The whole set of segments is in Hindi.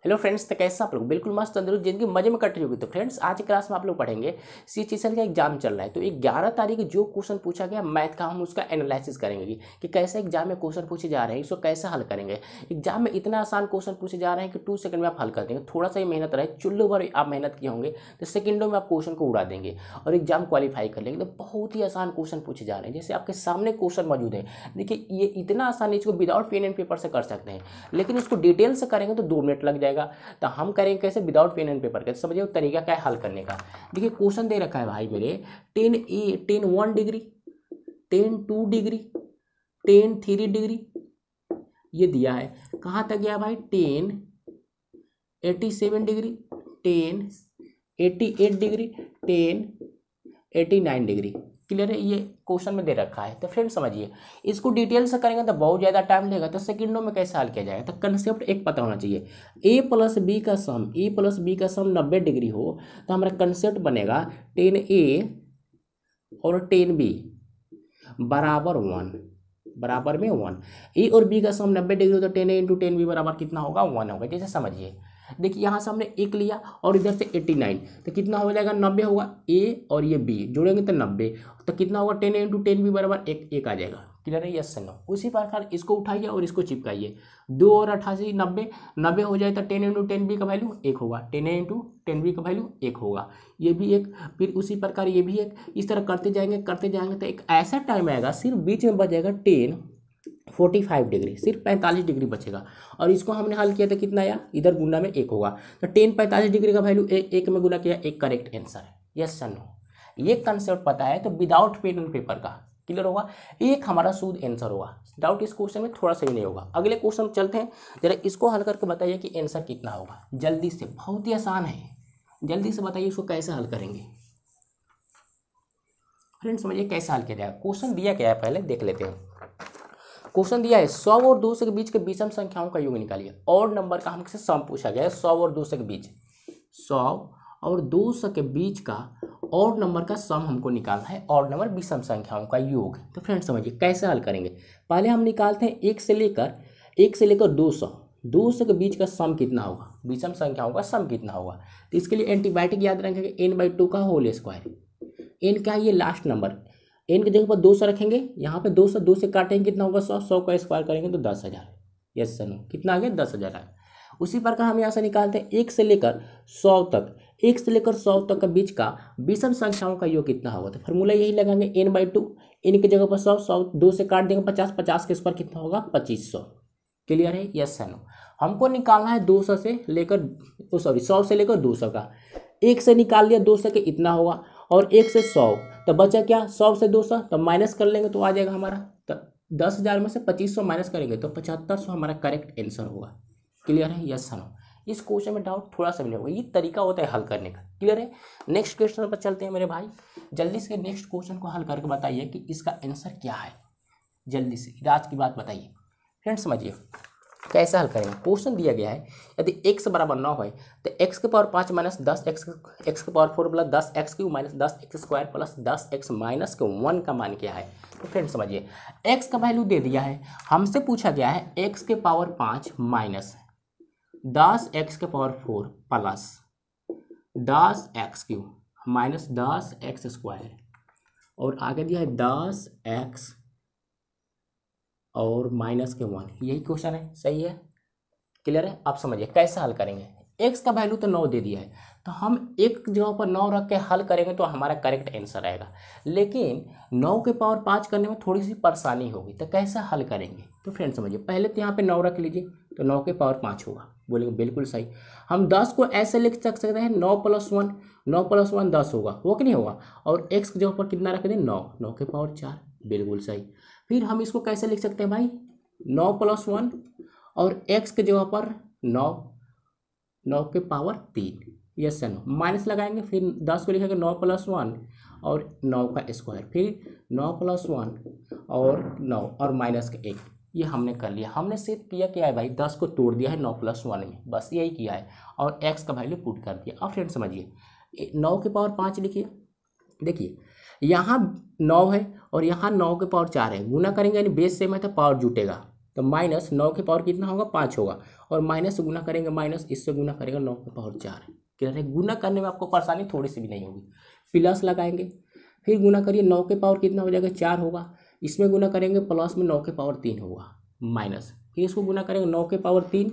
हेलो फ्रेंड्स, तो कैसा आप लोग? बिल्कुल मस्त तंदुरुस्त जिंदगी मजे में कट रही होगी। तो फ्रेंड्स, आज की क्लास में आप लोग पढ़ेंगे सीएचएसएल का एग्जाम चल रहा है। तो 11 तारीख जो क्वेश्चन पूछा गया मैथ का, हम उसका एनालिसिस करेंगे कि कैसे एग्जाम में क्वेश्चन पूछे जा रहे हैं, इसको कैसे हल करेंगे। एग्जाम में इतना आसान क्वेश्चन पूछे जा रहे हैं कि 2 सेकंड में आप हल कर देंगे। थोड़ा सा ही मेहनत रहे, चुल्लू भर आप मेहनत किए होंगे तो सेकंडों में आप क्वेश्चन को उड़ा देंगे और एग्जाम क्वालिफाई कर लेंगे। तो बहुत ही आसान क्वेश्चन पूछे जा रहे हैं, जैसे आपके सामने क्वेश्चन मौजूद है। देखिए, ये इतना आसान है, इसको विदाउट पेन एंड पेपर से कर सकते हैं, लेकिन इसको डिटेल से करेंगे तो 2 मिनट लग जाएगा। तो हम करेंगे कैसे? Without pen and paper. कैसे समझिए तरीका क्या है हल करने का। देखिए, क्वेश्चन दे रखा है भाई मेरे 10 1 डिग्री, 10 2 डिग्री, 10 3 डिग्री, ये दिया है। कहाँ तक गया भाई? 10 87 डिग्री, 10 88 डिग्री, 10 89 डिग्री। क्लियर है? ये क्वेश्चन में दे रखा है। तो फ्रेंड समझिए, इसको डिटेल से करेंगे तो बहुत ज़्यादा टाइम लेगा। तो सेकंडों में कैसे हल किया जाएगा? तो कंसेप्ट एक पता होना चाहिए। ए प्लस बी का सम 90 डिग्री हो तो हमारा कंसेप्ट बनेगा 10A और 10B बराबर 1, बराबर में 1। ए और बी का सम 90 डिग्री हो तो 10A इंटू 10B बराबर कितना होगा? 1 होगा। जैसे समझिए, देखिए यहाँ से हमने 1 लिया और इधर से 89, तो कितना हो जाएगा? 90 होगा। ए और ये बी जोड़ेंगे तो 90, तो कितना होगा? 10A इंटू 10B बराबर 1 आ जाएगा। क्लियर है? यस से नो। उसी प्रकार इसको उठाइए और इसको चिपकाइए। 2 और 88 90 हो जाए तो 10 इंटू 10B का वैल्यू 1 होगा, 10A इंटू 10B का वैल्यू 1 होगा। ये भी 1, फिर उसी प्रकार ये भी 1। इस तरह करते जाएंगे तो एक ऐसा टाइम आएगा सिर्फ बीच में बच जाएगा 10 45 डिग्री, सिर्फ 45 डिग्री बचेगा। और इसको हमने हल किया था, कितना आया? इधर गुना में 1 होगा, तो 10 45 डिग्री का वैल्यू 1 में गुना किया, एक करेक्ट आंसर है। Yes sir no. ये कंसेप्ट पता है तो विदाउट पेन एंड पेपर का क्लियर होगा, एक हमारा शुद्ध आंसर होगा। डाउट इस क्वेश्चन में थोड़ा सा ही नहीं होगा। अगले क्वेश्चन चलते हैं, जरा इसको हल करके बताइए कि आंसर कितना होगा। जल्दी से, बहुत ही आसान है, जल्दी से बताइए इसको कैसे हल करेंगे। फ्रेंड्स समझिए कैसे हल किया जाएगा। क्वेश्चन दिया क्या है पहले देख लेते हैं। क्वेश्चन दिया है 100 और 200 के बीच के विषम संख्याओं का योग निकालिए। और नंबर का हमसे सम पूछा गया है 100 और 200 के बीच, 100 और 200 के बीच का और नंबर का सम हमको निकालना है, और नंबर विषम संख्याओं का योग। तो फ्रेंड्स समझिए कैसे हल करेंगे। पहले हम निकालते हैं 1 से लेकर 200 के बीच का सम कितना होगा, विषम संख्याओं का सम कितना होगा। तो इसके लिए एंटीबायोटिक याद रखेंगे, n/2 का होल स्क्वायर। n क्या है? ये लास्ट नंबर। n की जगह पर 200 रखेंगे, यहाँ पे 200 2 से काटेंगे, कितना होगा? 100 का स्क्वायर करेंगे तो 10,000। Yes sir no. कितना आ गया? 10,000 आया। उसी प्रकार हम यहाँ से निकालते हैं 1 से लेकर 100 तक, 1 से लेकर 100 तक का बीच का विषम संख्याओं का योग कितना होगा। तो फॉर्मूला यही लगाएंगे, n/2। n की जगह पर 100 2 से काट देंगे 50 के स्क्वायर कितना होगा? 2500। क्लियर है? Yes sir no. हमको निकालना है 100 से लेकर 200 का। 1 से निकाल लिया 200 के, इतना होगा, और 1 से 100 तो बचा क्या? 100 से 200 तो माइनस कर लेंगे तो आ जाएगा हमारा, तो 10,000 में से 2500 माइनस करेंगे तो 7500 हमारा करेक्ट आंसर होगा। क्लियर है? Yes no. इस क्वेश्चन में डाउट थोड़ा सा भी नहीं होगा, ये तरीका होता है हल करने का। क्लियर है? नेक्स्ट क्वेश्चन पर चलते हैं मेरे भाई। जल्दी से नेक्स्ट क्वेश्चन को हल करके बताइए कि इसका आंसर क्या है। जल्दी से राज की बात बताइए। फ्रेंड्स समझिए कैसे हल करेंगे। क्वेश्चन दिया गया है, यदि x बराबर 9 है तो x के पावर 5 माइनस 10x के power 4 plus 10x cube minus 10x square plus 10x minus के 1 का मान क्या है। तो फ्रेंड्स समझिए, x का वैल्यू दे दिया है, हमसे पूछा गया है x के पावर 5 माइनस 10x के power 4 plus 10x cube minus 10x square, और आगे दिया है 10x और माइनस के 1। यही क्वेश्चन है, सही है? क्लियर है? आप समझिए कैसे हल करेंगे। x का वैल्यू तो 9 दे दिया है, तो हम एक जगह पर 9 रख के हल करेंगे तो हमारा करेक्ट आंसर आएगा। लेकिन 9 के पावर 5 करने में थोड़ी सी परेशानी होगी, तो कैसे हल करेंगे। तो फ्रेंड समझिए, पहले तो यहाँ पे 9 रख लीजिए तो 9 के पावर 5 होगा। बोलेंगे बिल्कुल सही। हम 10 को ऐसे लिख सकते हैं 9 + 1, 9 + 1 10 होगा, वो कि नहीं होगा। और x की जगह पर कितना रख दें? 9 के पावर 4, बिल्कुल सही। फिर हम इसको कैसे लिख सकते हैं भाई? 9 + 1 और x की जगह पर 9 के पावर 3। Yes no. माइनस लगाएंगे, फिर 10 को लिखेंगे 9 + 1 और 9 का स्क्वायर, फिर 9 + 1 और 9 और माइनस के 1। ये हमने कर लिया। हमने सिर्फ किया क्या है भाई? 10 को तोड़ दिया है 9 + 1 में, बस यही किया है, और x का वैल्यू पुट कर दिया। अब फ्रेंड समझिए, 9 के पावर 5 लिखिए। देखिए यहाँ 9 है और यहाँ 9 के पावर 4 है, गुना करेंगे यानी बेस सेम है तो पावर जुटेगा, तो तो माइनस 9 के पावर कितना होगा 5 होगा, और माइनस से गुना करेंगे माइनस, इससे गुना करेंगे 9 के पावर 4। क्लियर है, गुना करने में आपको परेशानी थोड़ी सी भी नहीं होगी। प्लस लगाएंगे, फिर गुना करिए 9 के पावर कितना हो जाएगा 4 होगा, इसमें गुना करेंगे प्लस में 9 के पावर 3 होगा माइनस, फिर इसको गुना करेंगे 9 के पावर 3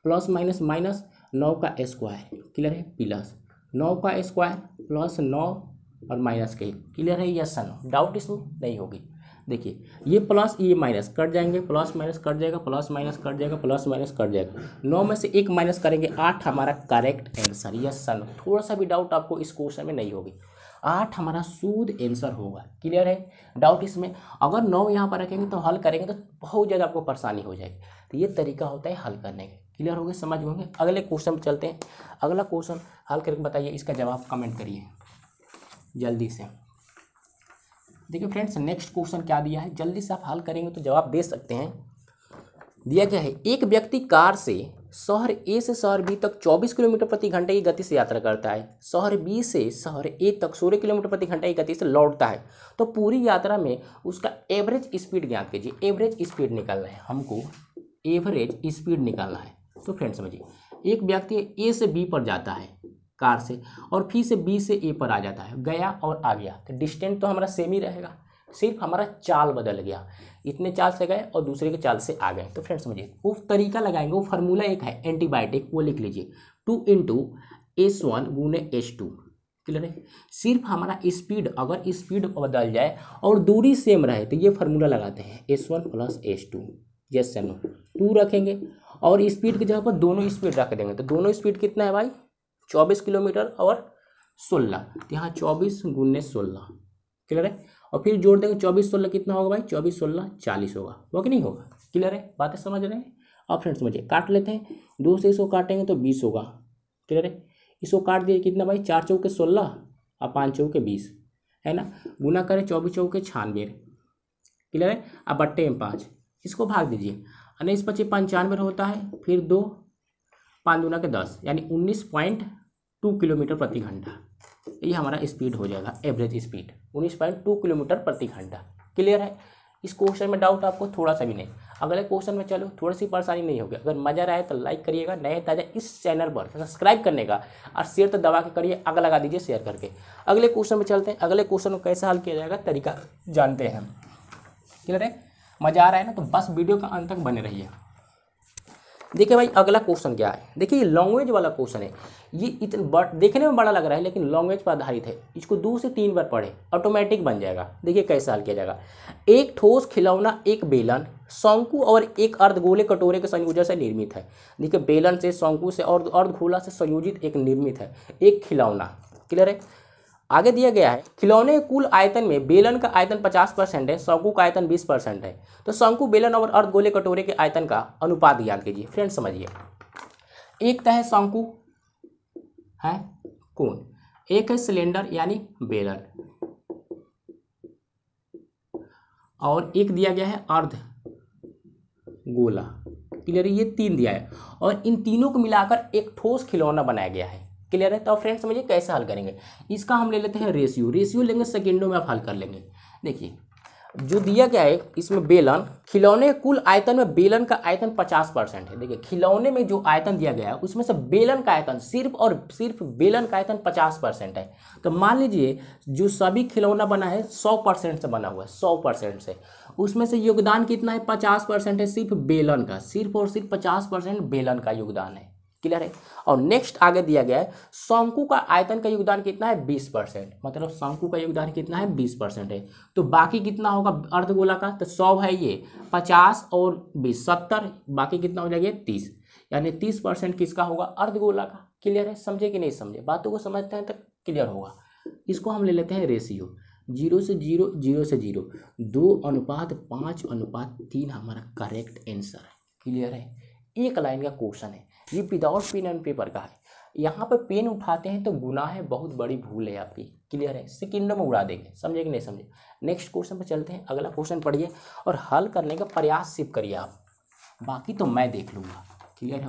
प्लस माइनस माइनस 9 का स्क्वायर। क्लियर है, प्लस 9 का स्क्वायर प्लस 9 और माइनस के। क्लियर है, यस नो, डाउट इसमें नहीं होगी। देखिए ये प्लस ये माइनस कट जाएंगे, प्लस माइनस कट जाएगा, प्लस माइनस कट जाएगा, प्लस माइनस कट जाएगा, 9 में से 1 माइनस करेंगे 8 हमारा करेक्ट आंसर। यस नो, थोड़ा सा भी डाउट आपको इस क्वेश्चन में नहीं होगी, 8 हमारा शुद्ध आंसर होगा। क्लियर है, डाउट इसमें अगर 9 यहाँ पर रखेंगे तो हल करेंगे तो बहुत ज़्यादा आपको परेशानी हो जाएगी। तो ये तरीका होता है हल करने का। क्लियर हो गए, समझ होंगे। अगले क्वेश्चन पर चलते हैं। अगला क्वेश्चन हल करके बताइए, इसका जवाब कमेंट करिए जल्दी से। देखिए फ्रेंड्स, नेक्स्ट क्वेश्चन क्या दिया है, जल्दी से आप हल करेंगे तो जवाब दे सकते हैं। दिया गया है, एक व्यक्ति कार से शहर ए से शहर बी तक 24 किलोमीटर प्रति घंटे की गति से यात्रा करता है, शहर बी से शहर ए तक 16 किलोमीटर प्रति घंटे की गति से लौटता है, तो पूरी यात्रा में उसका एवरेज स्पीड ज्ञात कीजिए। एवरेज स्पीड निकालना है हमको, एवरेज स्पीड निकालना है। तो फ्रेंड्स समझिए, एक व्यक्ति ए से बी पर जाता है कार से, और फिर से बी से ए पर आ जाता है, गया और आ गया, तो डिस्टेंस तो हमारा सेम ही रहेगा, सिर्फ हमारा चाल बदल गया। इतने चाल से गए और दूसरे के चाल से आ गए। तो फ्रेंड्स समझिए, वो तरीका लगाएंगे, वो फार्मूला एक है एंटीबायोटिक, वो लिख लीजिए 2 × S1 × S2। क्लियर है, सिर्फ हमारा स्पीड, अगर स्पीड बदल जाए और दूरी सेम रहे तो ये फार्मूला लगाते हैं S1 + S2। यस या नो, 2 रखेंगे और स्पीड की जगह पर दोनों स्पीड रख देंगे, तो दोनों स्पीड कितना है भाई 24 किलोमीटर और 16, तो यहाँ 24 × 16। क्लियर है, और फिर जोड़ देंगे 24 16 कितना होगा भाई 24 16 40 होगा कि नहीं होगा। क्लियर है, बातें समझ रहे हैं। अब फ्रेंड्स समझिए, काट लेते हैं, 2 से इसको काटेंगे तो 20 होगा। क्लियर है, इसको काट दिए कितना भाई 4 चौके 16 और 5 चौके 20 है ना, गुना करें 24 चौके 96। क्लियर है, अब बट्टे में 5, इसको भाग दीजिए, 19 × 5 = 95 होता है, फिर 2 5 दूना के 10 यानी 19.2 किलोमीटर प्रति घंटा। ये हमारा स्पीड हो जाएगा, एवरेज स्पीड 19.2 किलोमीटर प्रति घंटा। क्लियर है, इस क्वेश्चन में डाउट आपको थोड़ा सा भी नहीं। अगले क्वेश्चन में चलो, थोड़ी सी परेशानी नहीं होगी। अगर मजा आए तो लाइक करिएगा, नए ताज़ा इस चैनल पर सब्सक्राइब करने का, और शेयर तो दबा के करिए, आग लगा दीजिए शेयर करके। अगले क्वेश्चन में चलते हैं। अगले क्वेश्चन को कैसे हल किया जाएगा तरीका जानते हैं हम। क्लियर है, मजा आ रहा है ना, तो बस वीडियो का अंत तक बने रहिए। देखिए भाई, अगला क्वेश्चन क्या है, देखिए ये लैंग्वेज वाला क्वेश्चन है। ये इतना देखने में बड़ा लग रहा है लेकिन लैंग्वेज पर आधारित है। इसको 2 से 3 बार पढ़े, ऑटोमेटिक बन जाएगा। देखिए कैसे हल किया जाएगा। एक ठोस खिलौना, एक बेलन, शंकु और एक अर्धगोले कटोरे के संयोजन से निर्मित है। देखिए बेलन से, शंकु से और अर्धगोला से संयोजित एक निर्मित है एक खिलौना। क्लियर है, आगे दिया गया है, खिलौने के कुल आयतन में बेलन का आयतन 50% है, शंकु का आयतन 20% है, तो शंकु, बेलन और अर्धगोले कटोरे के आयतन का अनुपात ज्ञात कीजिए। फ्रेंड्स समझिए, एक तो है शंकु है कोण, एक है सिलेंडर यानी बेलन, और एक दिया गया है अर्धगोला। क्लियर है, ये 3 दिया है और इन तीनों को मिलाकर एक ठोस खिलौना बनाया गया है। क्लियर है, तो फ्रेंड्स समझिए कैसे हल करेंगे। इसका हम ले लेते हैं रेशियो लेंगे, सेकंडों में आप हल कर लेंगे। देखिए जो दिया गया है इसमें बेलन, खिलौने कुल आयतन में बेलन का आयतन 50% है। देखिए खिलौने में जो आयतन दिया गया है उसमें से बेलन का आयतन सिर्फ और सिर्फ बेलन का आयतन 50% है। तो मान लीजिए जो सभी खिलौना बना है 100% से बना हुआ है, 100% से, उसमें से योगदान कितना है 50% है सिर्फ बेलन का, सिर्फ और सिर्फ 50% बेलन का योगदान है। क्लियर है, और नेक्स्ट आगे दिया गया है शंकु का आयतन का योगदान कितना है 20%, मतलब शंकु का योगदान कितना है 20% है। तो बाकी कितना होगा अर्धगोला का, तो 100 है ये, 50 और 20 70, बाकी कितना हो जाएगा 30, यानी 30% किसका होगा अर्धगोला का। क्लियर है, समझे कि नहीं समझे, बातों को समझते हैं तो क्लियर होगा। इसको हम ले लेते हैं रेशियो, 0 से 0, 0 से 0, 2:5:3 हमारा करेक्ट आंसर है। क्लियर है, एक लाइन का क्वेश्चन है, ये विदाउट पेन एंड पेपर का है। यहाँ पे पेन उठाते हैं तो गुनाह है, बहुत बड़ी भूल है आपकी। क्लियर है, सेकंडों में उड़ा देंगे, समझे कि नहीं समझे। नेक्स्ट क्वेश्चन पे चलते हैं। अगला क्वेश्चन पढ़िए और हल करने का प्रयास सिर्फ करिए आप, बाकी तो मैं देख लूँगा। क्लियर है,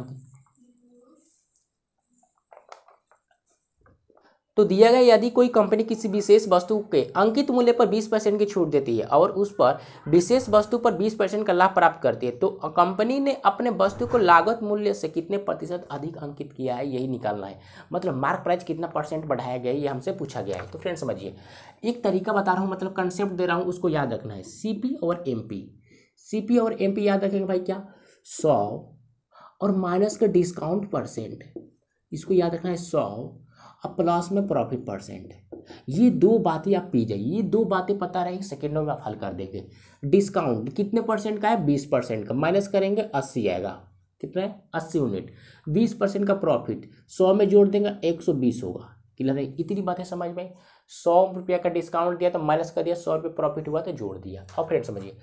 तो दिया गया यदि कोई कंपनी किसी विशेष वस्तु के अंकित मूल्य पर 20% की छूट देती है और उस पर विशेष वस्तु पर 20% का लाभ प्राप्त करती है, तो कंपनी ने अपने वस्तु को लागत मूल्य से कितने प्रतिशत अधिक अंकित किया है, यही निकालना है। मतलब मार्क प्राइस कितना परसेंट बढ़ाया गया है, ये हमसे पूछा गया है। तो फ्रेंड समझिए, एक तरीका बता रहा हूँ, मतलब कंसेप्ट दे रहा हूँ, उसको याद रखना है। सीपी और एमपी, सीपी और एमपी याद रखेंगे भाई, क्या 100 और माइनस का डिस्काउंट परसेंट, इसको याद रखना है 100 और प्लस में प्रॉफिट परसेंट। ये दो बातें आप पी जाइए, ये दो बातें पता रहेगी, सेकेंडों में आप हल कर देंगे। डिस्काउंट कितने परसेंट का है, 20% का, माइनस करेंगे 80 आएगा, कितना है 80 यूनिट। 20% का प्रॉफिट 100 में जोड़ देंगे 120 होगा। क्लियर है, इतनी बातें समझ में। 100 रुपया का डिस्काउंट दिया तो माइनस कर दिया, 100 रुपये प्रॉफिट हुआ तो जोड़ दिया। और फ्रेंड समझिए,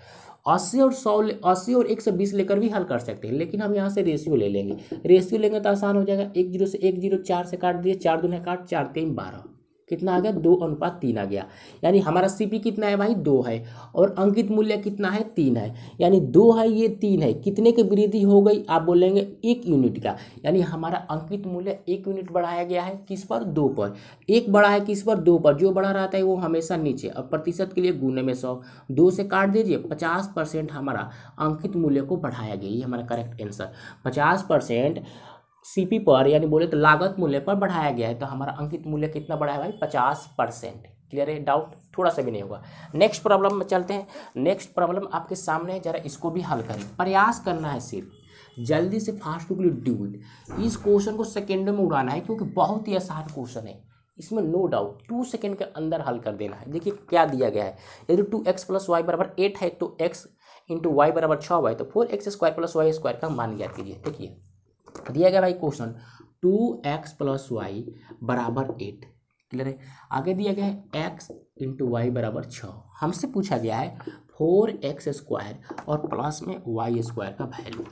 80 और 120 लेकर भी हल कर सकते हैं, लेकिन हम यहाँ से रेशियो ले लेंगे। रेशियो लेंगे तो आसान हो जाएगा। 10 से 10 4 से काट दिए, 4 दूने काट, 4 3 12, कितना आ गया 2:3 आ गया। यानी हमारा सीपी कितना है भाई, 2 है, और अंकित मूल्य कितना है, 3 है। यानी 2 है, ये 3 है, कितने की वृद्धि हो गई, आप बोलेंगे 1 यूनिट का। यानी हमारा अंकित मूल्य 1 यूनिट बढ़ाया गया है, किस पर, 2 पर। 1 बढ़ा है किस पर, 2 पर। जो बढ़ा रहता है वो हमेशा नीचे। अब प्रतिशत के लिए गुने में 100, 2 से काट दीजिए, 50% हमारा अंकित मूल्य को बढ़ाया गया। ये हमारा करेक्ट आंसर, 50% सीपी पर, यानी बोले तो लागत मूल्य पर बढ़ाया गया है। तो हमारा अंकित मूल्य कितना बढ़ा है भाई, 50%। क्लियर है, डाउट थोड़ा सा भी नहीं होगा। नेक्स्ट प्रॉब्लम में चलते हैं। नेक्स्ट प्रॉब्लम आपके सामने है, जरा इसको भी हल करें, प्रयास करना है सिर्फ, जल्दी से फास्ट टू डू इट। इस क्वेश्चन को सेकेंडों में उड़ाना है, क्योंकि बहुत ही आसान क्वेश्चन है, इसमें नो डाउट 2 सेकेंड के अंदर हल कर देना है। देखिए क्या दिया गया है, यदि 2x + y = 8 है तो x × y = 6 है, तो 4x² + y² का मान ज्ञात कीजिए। देखिए दिया गया भाई क्वेश्चन, 2x + y = 8। क्लियर है, आगे दिया गया है x × y = 6। हमसे पूछा गया है 4x² और प्लस में y² का वैल्यू।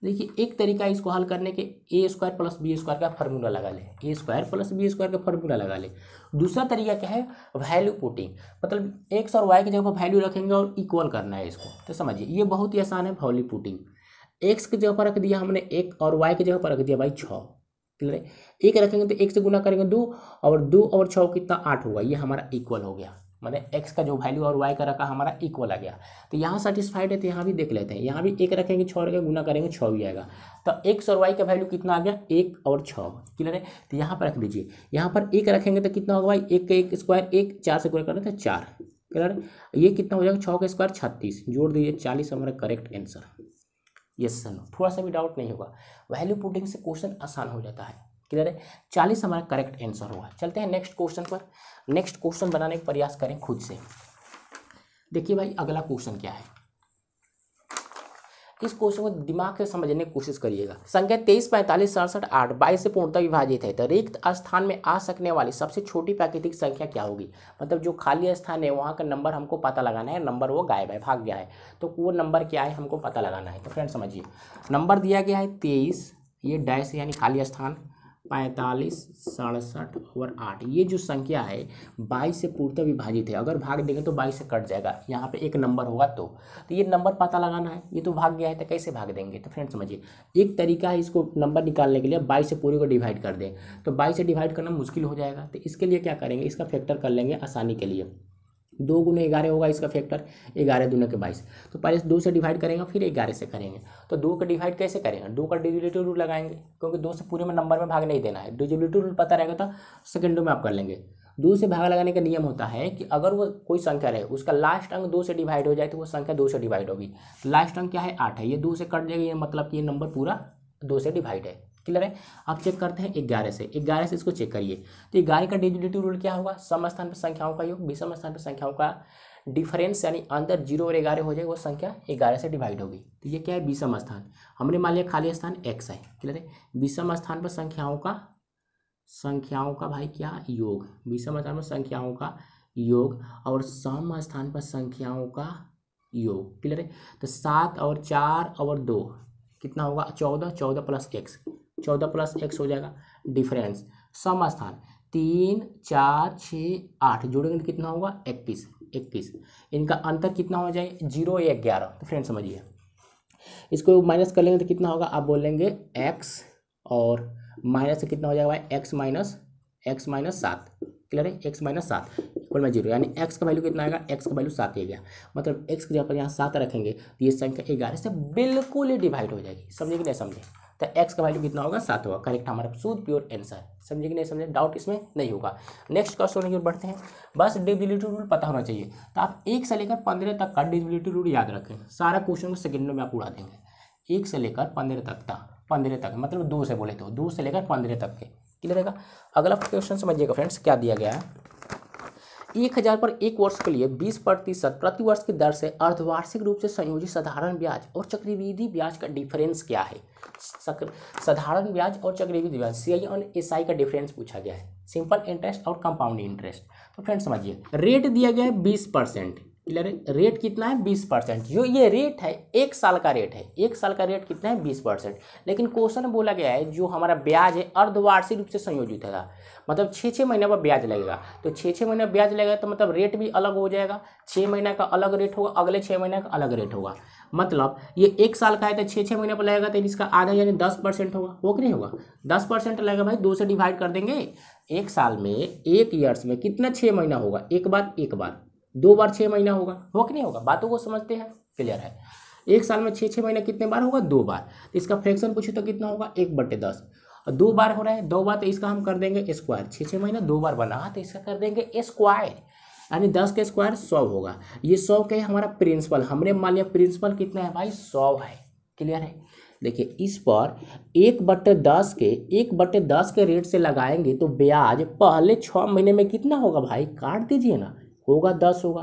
देखिए एक तरीका है इसको हल करने के, a² + b² का फार्मूला लगा ले, a² + b² का फार्मूला लगा ले। दूसरा तरीका क्या है, वैल्यू पुटिंग, मतलब x और y की जगह पर वैल्यू रखेंगे और इक्वल करना है इसको। तो समझिए ये बहुत ही आसान है, वैल्यू पुटिंग। x की जगह पर रख दिया हमने 1 और y की जगह पर रख दिया भाई 6। क्लियर है, 1 रखेंगे तो 1 से गुना करेंगे 2, और 2 और 6 कितना 8 होगा। ये हमारा इक्वल हो गया, माने x का जो वैल्यू और y का रखा हमारा इक्वल आ गया। तो यहाँ सेटिस्फाइड है, तो यहाँ भी देख लेते हैं। यहाँ भी 1 रखेंगे, 6 रखेंगे, गुना करेंगे 6 भी आएगा। तो x और y का वैल्यू कितना आ गया, 1 और 6। क्लियर है, तो यहाँ पर रख दीजिए। यहाँ पर 1 रखेंगे तो कितना होगा भाई, 1 का 1 स्क्वायर 1, 4 से गुना करें तो 4। क्लियर है, ये कितना हो जाएगा, 6 का स्क्वायर 36, जोड़ दीजिए 40 हमारा करेक्ट आंसर। यस सर, थोड़ा सा भी डाउट नहीं होगा, वैल्यू पुटिंग से क्वेश्चन आसान हो जाता है। क्लियर है, 40 हमारा करेक्ट आंसर होगा। चलते हैं नेक्स्ट क्वेश्चन पर। नेक्स्ट क्वेश्चन बनाने का प्रयास करें खुद से। देखिए भाई अगला क्वेश्चन क्या है, इस क्वेश्चन को दिमाग से समझने की कोशिश करिएगा। संख्या 23, 45, 67, 8 22 से पूर्णतः विभाजित है, तो रिक्त स्थान में आ सकने वाली सबसे छोटी प्राकृतिक संख्या क्या होगी। मतलब जो खाली स्थान है वहाँ का नंबर हमको पता लगाना है, नंबर वो गायब है, भाग गया है, तो वो नंबर क्या है हमको पता लगाना है। तो फ्रेंड समझिए, नंबर दिया गया है 23, ये डैश यानी खाली स्थान, 45, 67 और 8। ये जो संख्या है 22 से पूर्णतः विभाजित है। अगर भाग देंगे तो 22 से कट जाएगा, यहाँ पे एक नंबर होगा तो ये नंबर पता लगाना है। ये तो भाग गया है तो कैसे भाग देंगे। तो फ्रेंड समझिए, एक तरीका है इसको नंबर निकालने के लिए, 22 से पूरे को डिवाइड कर दें। तो 22 से डिवाइड करना मुश्किल हो जाएगा, तो इसके लिए क्या करेंगे, इसका फैक्टर कर लेंगे आसानी के लिए। 2 गुने 11 होगा इसका फैक्टर, 11 दूने के 22। तो पहले 2 से डिवाइड करेंगे फिर 11 से करेंगे। तो 2 का डिवाइड कैसे करेंगे, 2 का डिविजिटिव रूल लगाएंगे, क्योंकि 2 से पूरे में नंबर में भाग नहीं देना है। डिविजिटिव रूल पता रहेगा तो सेकंडों में आप कर लेंगे। 2 से भाग लगाने का नियम होता है कि अगर वो कोई संख्या रहे, उसका लास्ट अंक 2 से डिवाइड हो जाए तो वो संख्या 2 से डिवाइड होगी। लास्ट अंक क्या है, 8 है, ये 2 से कट जाएगी, ये मतलब कि ये नंबर पूरा 2 से डिवाइड है। क्लियर है, आप चेक करते हैं 11 से, 11 से इसको चेक करिए। तो 11 का डिविजिटिव रूल क्या होगा, सम स्थान पर संख्याओं का योग, विषम स्थान पर संख्याओं का डिफरेंस, यानी अंतर 0 और 11 हो जाएगा, वो संख्या 11 से डिवाइड होगी। तो ये क्या है, विषम स्थान। हमने मान लिया खाली स्थान x है। क्लियर है, विषम स्थान पर संख्याओं का भाई क्या योग, विषम स्थान पर संख्याओं का योग, और सम स्थान पर संख्याओं का योग। क्लियर है, तो 7 और 4 और 2 कितना होगा, 14, 14 + x, 14 + x हो जाएगा। डिफरेंस सम स्थान 3, 4, 6, 8 जोड़ेंगे तो कितना होगा, 21। इनका अंतर कितना हो जाए, 0 या 11। तो फ्रेंड समझिए, इसको माइनस कर लेंगे तो कितना होगा, आप बोलेंगे x, और माइनस से कितना हो जाएगा भाई, x - x माइनस 7, क्लियर है, x माइनस 7 इक्वल में 0, यानी x का वैल्यू कितना आएगा, x का वैल्यू 7 ही गया, मतलब x की जगह पर यहाँ 7 रखेंगे तो ये संख्या 11 से बिल्कुल ही डिवाइड हो जाएगी, समझे कि नहीं समझे। तो x का वैल्यू कितना होगा, 7 होगा, करेक्ट हमारा शुद्ध प्योर आंसर, समझे कि नहीं समझे, डाउट इसमें नहीं होगा। नेक्स्ट क्वेश्चन की ओर बढ़ते हैं। बस डिविजिबिलिटी रूल पता होना चाहिए, तो आप 1 से लेकर 15 तक का डिविजिबिलिटी रूल याद रखें, सारा क्वेश्चन को सेकंडों में आप उड़ा देंगे। 1 से लेकर 15 तक था, 15 तक मतलब 2 से बोले तो 2 से लेकर 15 तक के, क्लियर रहेगा। अगला क्वेश्चन समझिएगा फ्रेंड्स, क्या दिया गया है, 1000 पर एक वर्ष के लिए 20% प्रति वर्ष की दर से अर्धवार्षिक रूप से संयोजित साधारण ब्याज और चक्रवृद्धि ब्याज का डिफरेंस क्या है। साधारण ब्याज और चक्रवृद्धि ब्याज CI और SI का डिफरेंस पूछा गया है, सिंपल इंटरेस्ट और कंपाउंड इंटरेस्ट। तो फ्रेंड्स समझिए, रेट दिया गया है 20%, क्लियर है, रेट कितना है 20%, जो ये रेट है 1 साल का रेट है, 1 साल का रेट कितना है 20%, लेकिन क्वेश्चन में बोला गया है जो हमारा ब्याज है अर्धवार्षिक रूप से संयोजित है, मतलब 6 महीने पर ब्याज लगेगा, तो 6 महीने ब्याज लगेगा तो मतलब रेट भी अलग हो जाएगा, 6 महीने का अलग रेट होगा, अगले 6 महीने का अलग रेट होगा, मतलब ये 1 साल का है तो 6 महीने पर लगेगा तो इसका आधा यानी 10% होगा, वो कि नहीं होगा, 10% लगेगा भाई, 2 से डिवाइड कर देंगे, 1 साल में 1 ईयर्स में कितना 6 महीना होगा, एक बार 2 बार 6 महीना होगा, हो कि नहीं होगा, बातों को समझते हैं, क्लियर है। 1 साल में 6 महीने कितने बार होगा, 2 बार, तो इसका फ्रैक्शन पूछे तो कितना होगा 1/10, और 2 बार हो रहा है 2 बार, तो इसका हम कर देंगे स्क्वायर, 6 महीना 2 बार बना तो इसका कर देंगे स्क्वायर, यानी 10 का स्क्वायर 100 होगा। ये 100 का है हमारा प्रिंसिपल, हमने मान लिया प्रिंसिपल कितना है भाई 100 है, क्लियर है। देखिए इस पर 1/10 के रेट से लगाएंगे तो ब्याज पहले 6 महीने में कितना होगा भाई, काट दीजिए ना, होगा 10 होगा,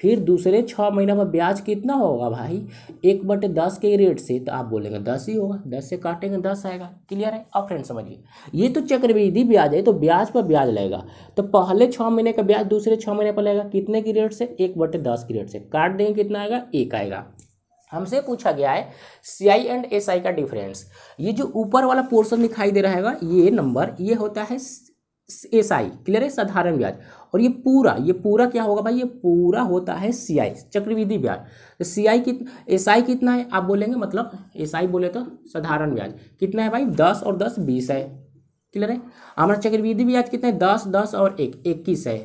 फिर दूसरे 6 महीने में ब्याज कितना होगा भाई 1/10 के रेट से, तो आप बोलेंगे 10 ही होगा, 10 से काटेंगे 10 आएगा, क्लियर है। अब फ्रेंड समझिए, ये तो चक्रवृद्धि ब्याज है तो ब्याज पर ब्याज लगेगा, तो पहले 6 महीने का ब्याज दूसरे 6 महीने पर लगेगा कितने की रेट से, 1/10 की रेट से, काट देंगे कितना आएगा 1 आएगा। हमसे पूछा गया है CI एंड SI का डिफरेंस, ये जो ऊपर वाला पोर्शन दिखाई दे रहा है ये नंबर, ये होता है SI, क्लियर है, साधारण ब्याज, और ये पूरा क्या होगा भाई, ये पूरा होता है CI चक्रवृद्धि ब्याज। तो SI कितना है आप बोलेंगे, मतलब SI बोले तो साधारण ब्याज कितना है भाई 10 और 10 20 है, क्लियर है। हमारा चक्रवृद्धि ब्याज कितना है 10 10 और 1 21 है,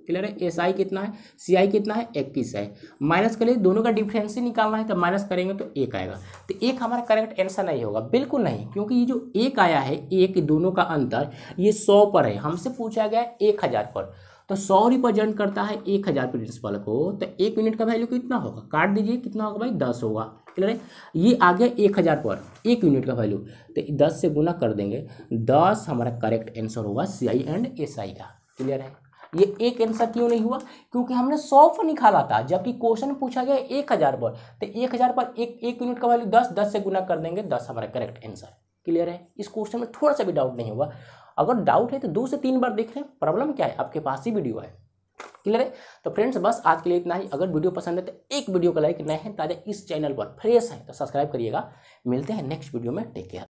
क्लियर है। SI कितना है, CI कितना है 21 है, माइनस करिए, दोनों का डिफरेंस ही निकालना है तो माइनस करेंगे तो 1 आएगा, तो 1 हमारा करेक्ट आंसर नहीं होगा, बिल्कुल नहीं, क्योंकि ये जो 1 आया है, 1 दोनों का अंतर ये 100 पर है, हमसे पूछा गया है 1000 पर, तो 100 रिप्रेजेंट करता है 1000 प्रिंसिपल को, तो 1 यूनिट का वैल्यू कितना होगा, काट दीजिए कितना होगा भाई 10 होगा, क्लियर है। ये आ गया 1000 पर 1 यूनिट का वैल्यू, तो 10 से गुना कर देंगे, 10 हमारा करेक्ट आंसर होगा CI एंड SI का, क्लियर है। ये एक आंसर क्यों नहीं हुआ, क्योंकि हमने 100 पर निकाला था, जबकि क्वेश्चन पूछा गया 1000 पर, तो 1000 पर एक यूनिट का वैल्यू 10 10 से गुना कर देंगे, 10 हमारा करेक्ट आंसर, क्लियर है। इस क्वेश्चन में थोड़ा सा भी डाउट नहीं होगा, अगर डाउट है तो 2 से 3 बार देख लें, प्रॉब्लम क्या है, आपके पास ही वीडियो है, क्लियर है। तो फ्रेंड्स बस आज के लिए इतना ही, अगर वीडियो पसंद है तो एक वीडियो को लाइक, नए हैं ताजा इस चैनल पर फ्रेश है तो सब्सक्राइब करिएगा। मिलते हैं नेक्स्ट वीडियो में, टेक केयर।